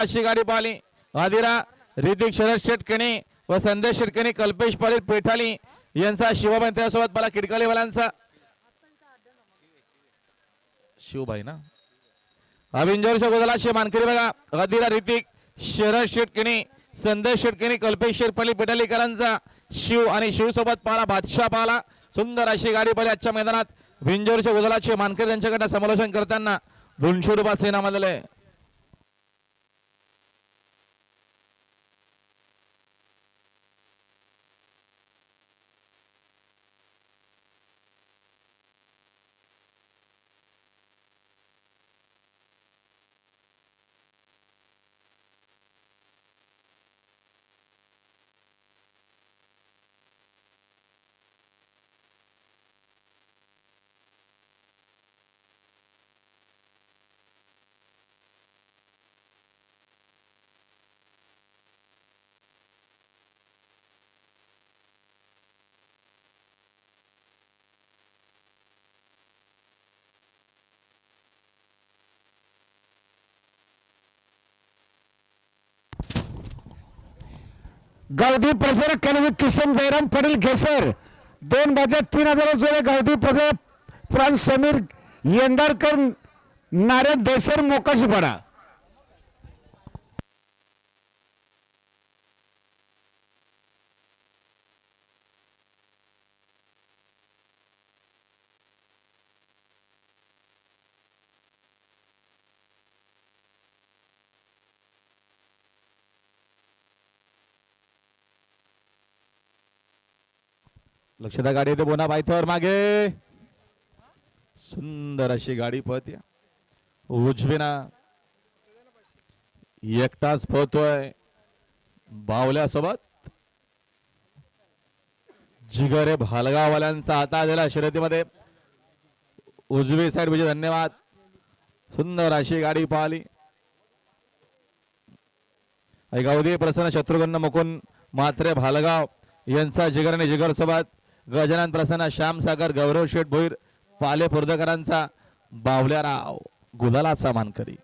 अशी गाडी पाहिली आदिरा ऋतिक शरद शेटकेणी व संदेश शेटकेणी कल्पेश पाटील पेठाली यांचा शिवाबाई त्यासोबत मला किडकालीवाल्यांचा शिवबाई ना अभिंजोरच्या गोदलाचे मानकरी बघा आदिरा ऋतिक शरद शेटकेणी संदेश शेटकेणी कल्पेश शेटपाली पेठालीकरांचा शिव आणि शिव सोबत पाला बादशाह पाला सुंदर अशी गाडी पाहिली आजच्या मैदानात भिंजोरच्या गोदलाचे मानकरी यांच्याकडे समालोचन करताना 200 रुपयाचे इनाम आलेले गावदी प्रसारक कलवी किसन जयराम पाटील घेसर 2 बाजा 3000 जोडे गावदी प्रसारक फ्रान्स समीर येंदारकर नारायण देसर मोकाशीपाडा लक्ष द्या गाडी येते बोना बायथर मागे सुंदर अशी गाडी पळते उजवीना एकटाच पळतोय बावल्यासोबत जिगरे भालगाववाल्यांचा आता आलेला शर्यतीमध्ये उजवी साइड म्हणजे धन्यवाद सुंदर अशी गाडी पाहिली गावदी प्रसन्न शत्रुघ्न मुकुंद मात्रे भालगाव यांचा जिगर आणि जिगर सोबत गजानन प्रसन्न श्यामसागर गौरव शेठ भोईर पाले पुरदकरांचा बावल्याराव गुलालाचा मानकरी